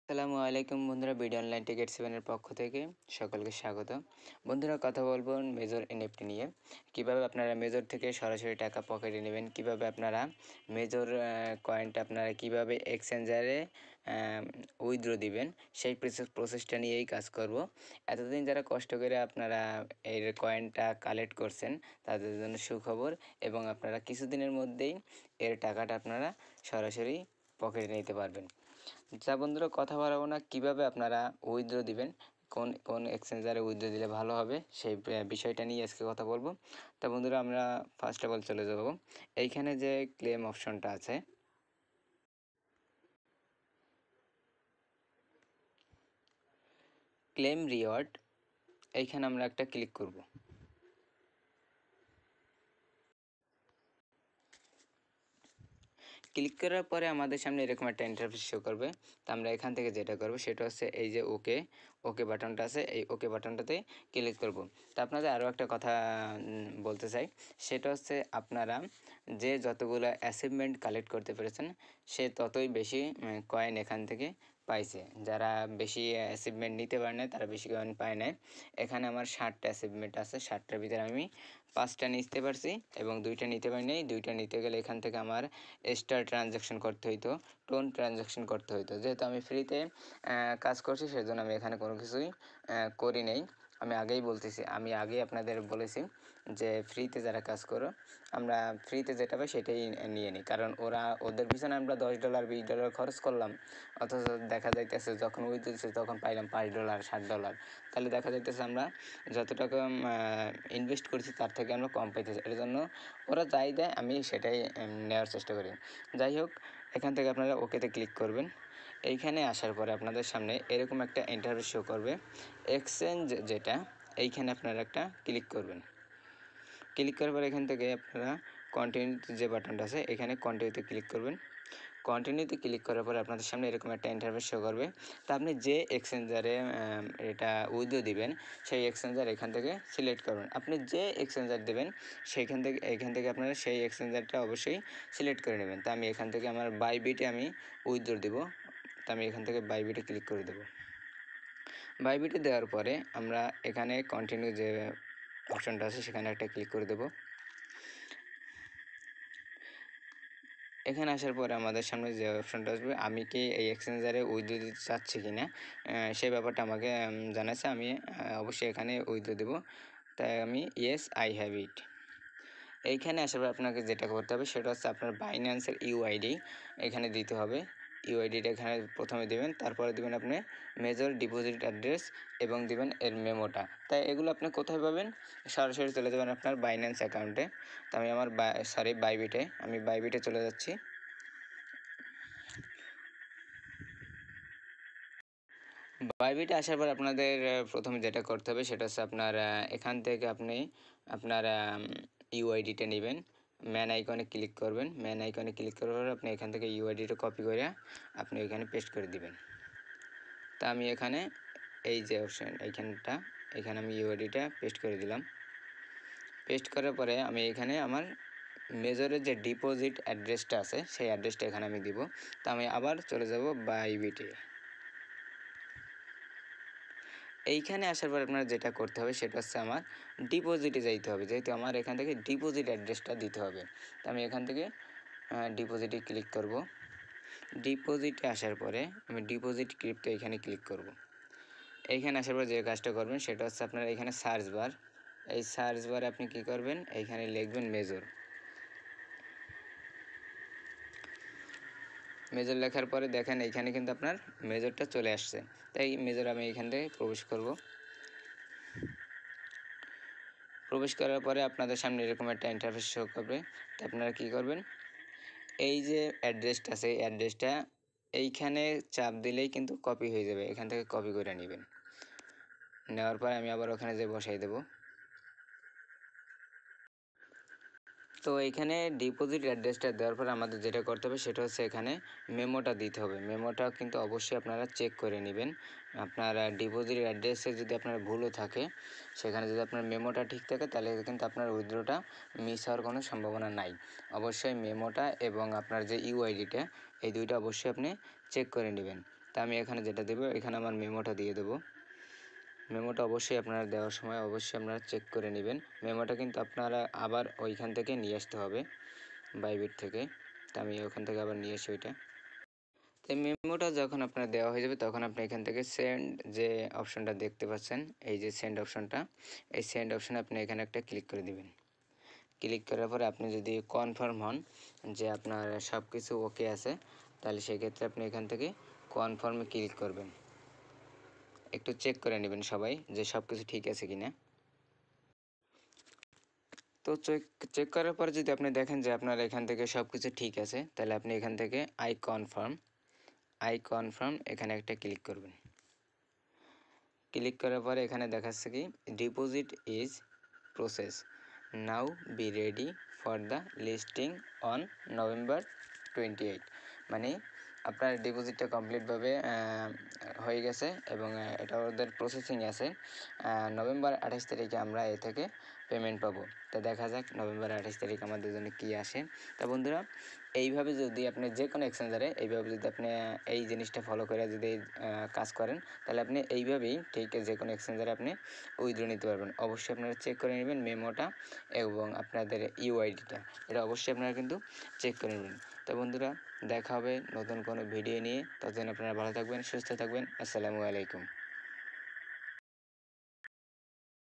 আসসালামু আলাইকুম বন্ধুরা, ভিডিও অনলাইন টিকেট 7 এর পক্ষ থেকে সকলকে স্বাগত। বন্ধুরা, কথা বলবো মেজর এনএফটি নিয়ে। কিভাবে আপনারা মেজর থেকে সরাসরি টাকা পকেটে নেবেন, কিভাবে আপনারা মেজর কয়েনটা আপনারা কিভাবে এক্সচেঞ্জারে উইথড্র দিবেন, সেই প্রসেসটা নিয়েই কাজ করব। এতদিন যারা কষ্ট করে আপনারা এর কয়েনটা কালেক্ট করছেন তাদের জন্য সুখবর, এবং আপনারা কিছুদিনের মধ্যেই এর টাকাটা আপনারা সরাসরি পকেটে নিতে পারবেন। যা বন্ধুরা, কথা বাড়াবো না, কীভাবে আপনারা উইথড্র দিবেন, কোন কোন এক্সচেঞ্জারে উইথড্র দিলে ভালো হবে সেই বিষয়টা নিয়ে আজকে কথা বলবো। তা বন্ধুরা, আমরা ফার্স্ট অফ অল চলে যাব এইখানে যে ক্লেম অপশনটা আছে, ক্লেম রিওয়ার্ড, এইখানে আমরা একটা ক্লিক করব। ক্লিক করার পরে আমাদের সামনে এরকম একটা ইন্টারফেস শো করবে। তো আমরা এখান থেকে যেটা করব সেটা হচ্ছে এই যে ওকে বাটনটা আছে, এই ওকে বাটনটাতে ক্লিক করব। তো আপনাদের আরও একটা কথা বলতে চাই, সেটা হচ্ছে আপনারা যে যতগুলো অ্যাচিভমেন্ট কালেক্ট করতে পেরেছেন সে ততই বেশি কয়েন এখান থেকে পাইছে। যারা বেশি অ্যাচিভমেন্ট নিতে পারে না তারা বেশি কয়েন পায় না। এখানে আমার 60টা অ্যাচিভমেন্ট আছে, 60টার ভিতরে আমি 5টা নিতে পারছি এবং 2টা নিতে পারি নাই। 2টা নিতে গেলে এখান থেকে আমার স্টার ট্রানজ্যাকশন করতে হইতো, টোন ট্রানজ্যাকশন করতে হইতো। যেহেতু আমি ফ্রিতে কাজ করছি সেজন্য আমি এখানে কোনো কিছুই করি নাই। আমি আগেই আপনাদের বলেছি যে ফ্রিতে যারা কাজ করো, আমরা ফ্রিতে যেটা পাই সেটাই নিয়ে নিই, কারণ ওদের পিছনে আমরা $10 $20 খরচ করলাম, অথচ দেখা যাইতেছে যখন দিচ্ছে তখন পাইলাম $5 $7। তাহলে দেখা যাইতেছে আমরা যত টাকা ইনভেস্ট করছি তার থেকে আমরা কম পাইতেছি। এর জন্য ওরা যাই দেয় আমি সেটাই নেওয়ার চেষ্টা করি। যাই হোক, এখান থেকে আপনারা ওকেতে ক্লিক করবেন। এইখানে আসার পরে আপনাদের সামনে এরকম একটা ইন্টারফেস শো করবে। এক্সচেঞ্জ যেটা, এইখানে আপনারা একটা ক্লিক করবেন। ক্লিক করার পর এখান থেকে আপনারা কন্টিনিউতে যে বাটনটা আছে এখানে কন্টিনিউতে ক্লিক করবেন। কন্টিনিউতে ক্লিক করার পরে আপনাদের সামনে এরকম একটা ইন্টারফেস শো করবে। তা আপনি যে এক্সচেঞ্জারে এটা উইথড্র দিবেন সেই এক্সচেঞ্জার এখান থেকে সিলেক্ট করবেন। আপনি যে এক্সচেঞ্জার দেবেন এখান থেকে আপনারা সেই এক্সচেঞ্জারটা অবশ্যই সিলেক্ট করে নেবেন। তা আমি এখান থেকে আমার বাইবিটে আমি উইথড্র দিব। তা আমি এখান থেকে বাইবিটে ক্লিক করে দেবো। বাইবিটে দেওয়ার পরে আমরা এখানে কন্টিনিউ যে অপশনটা আছে সেখানে একটা ক্লিক করে দেব। এখানে আসার পরে আমাদের সামনে যে অপশনটা আসবে, আমি কি এই এক্সচেঞ্জারে উইথড্র দিতে চাচ্ছি কি না সেই ব্যাপারটা আমাকে জানাচ্ছে। আমি অবশ্যই এখানে উইথড্র দেবো, তাই আমি ইয়েস আই হ্যাভ ইট। এইখানে আসার পর আপনাকে যেটা করতে হবে সেটা হচ্ছে আপনার বাইন্যান্সের ইউআইডি এখানে দিতে হবে। ইউআইডিটা এখানে প্রথমে দেবেন, তারপরে দেবেন আপনি মেজর ডিপোজিট অ্যাড্রেস এবং দেবেন এর মেমোটা। তাই এগুলো আপনি কোথায় পাবেন? সরাসরি চলে যাবেন আপনার বাইন্যান্স অ্যাকাউন্টে। তো আমি আমার বাইবিটে চলে যাচ্ছি। বাইবিটে আসার পর আপনাদের প্রথমে যেটা করতে হবে সেটা হচ্ছে আপনার এখান থেকে আপনি আপনার ইউআইডিটা নেবেন, ম্যান আইকনে ক্লিক করবেন। ম্যান আইকনে ক্লিক করার পর আপনি এখান থেকে ইউআইডিটা কপি করে আপনি এখানে পেস্ট করে দিবেন। তা আমি এখানে এই যে অপশান এখানে আমি ইউআইডিটা পেস্ট করে দিলাম। পেস্ট করার পরে আমি এখানে আমার মেজরের যে ডিপোজিট অ্যাড্রেসটা আছে সেই অ্যাড্রেসটা এখানে আমি দিব। তা আমি আবার চলে যাব বাইবিটে। এইখানে আসার পর আপনার যেটা করতে হবে সেটা হচ্ছে আমার ডিপোজিটে যাইতে হবে, যেহেতু আমার এখান থেকে ডিপোজিট অ্যাড্রেসটা দিতে হবে। তো আমি এখান থেকে ডিপোজিটে ক্লিক করব। ডিপোজিটে আসার পরে আমি ডিপোজিট ক্রিপ্টো এখানে ক্লিক করব। এইখানে আসার পর যে কাজটা করবেন সেটা হচ্ছে আপনার এখানে সার্চ বার, এই সার্চ বারে আপনি কি করবেন, এইখানে লিখবেন মেজর। মেজর লেখার পরে দেখেন এইখানে কিন্তু আপনার মেজরটা চলে আসছে। তাই মেজর আমি এইখান থেকে প্রবেশ করব। প্রবেশ করার পরে আপনাদের সামনে এরকম একটা ইন্টারফেস শো করবে। তো আপনারা কী করবেন, এই যে অ্যাড্রেসটা আছে এই অ্যাড্রেসটা এইখানে চাপ দিলেই কিন্তু কপি হয়ে যাবে, এখান থেকে কপি করে নেবেন। নেওয়ার পরে আমি আবার ওখানে যে বসাই দেবো। তো এইখানে ডিপোজিট অ্যাড্রেসটা দেওয়ার পর আমাদের যেটা করতে হবে সেটা হচ্ছে এখানে মেমোটা দিতে হবে। মেমোটা কিন্তু অবশ্যই আপনারা চেক করে নেবেন। আপনার ডিপোজিট অ্যাড্রেসে যদি আপনার ভুলও থাকে, সেখানে যদি আপনার মেমোটা ঠিক থাকে তাহলে কিন্তু আপনার উইথড্রটা মিস হওয়ার কোনো সম্ভাবনা নাই। অবশ্যই মেমোটা এবং আপনার যে ইউআইডিটা এই দুইটা অবশ্যই আপনি চেক করে নেবেন। তা আমি এখানে যেটা দেবো, এখানে আমার মেমোটা দিয়ে দেবো। মেমোটা অবশ্যই আপনারা দেওয়ার সময় অবশ্যই আপনারা চেক করে নেবেন। মেমোটা কিন্তু আপনারা আবার ওইখান থেকে নিয়ে আসতে হবে, বাইবিট থেকে। তা আমি ওখান থেকে আবার নিয়ে আসি ওইটা। তো মেমোটা যখন আপনার দেওয়া হয়ে যাবে, তখন আপনি এখান থেকে সেন্ড যে অপশনটা দেখতে পাচ্ছেন, এই যে সেন্ড অপশনটা, এই সেন্ড অপশনে আপনি এখানে একটা ক্লিক করে দিবেন। ক্লিক করার পরে আপনি যদি কনফার্ম হন যে আপনার সব কিছু ওকে আছে, তাহলে সেক্ষেত্রে আপনি এখান থেকে কনফার্মে ক্লিক করবেন। একটু চেক করে নেবেন সবাই যে সব কিছু ঠিক আছে কিনা। তো চেক চেক করার পরে যদি আপনি দেখেন যে আপনার এখান থেকে সব কিছু ঠিক আছে, তাহলে আপনি এখান থেকে আই কনফার্ম এখানে একটা ক্লিক করবেন। ক্লিক করার পরে এখানে দেখাচ্ছে কি, deposit is process, now be ready for the listing on November 28। মানে আপনার ডিপোজিটটা কমপ্লিটভাবে হয়ে গেছে এবং এটা ওদের প্রসেসিং আছে। নভেম্বর 28 তারিখে আমরা এ থেকে পেমেন্ট পাবো। তো দেখা যাক নভেম্বর 28 তারিখ আমাদের জন্য কী আসে। তা বন্ধুরা, এইভাবে যদি আপনি যে কোনো এক্সচেঞ্জারে এইভাবে যদি আপনি এই জিনিসটা ফলো করে যদি কাজ করেন, তাহলে আপনি এইভাবেই ঠিক যে কোনো এক্সচেঞ্জারে আপনি উইথড্র নিতে পারবেন। অবশ্যই আপনারা চেক করে নেবেন মেমোটা এবং আপনাদের ইউআইডিটা, এটা অবশ্যই আপনারা কিন্তু চেক করে নেবেন। তো বন্ধুরা, দেখা হবে নতুন কোনো ভিডিও নিয়ে। ততদিন আপনারা ভালো থাকবেন, সুস্থ থাকবেন। আসসালামু আলাইকুম।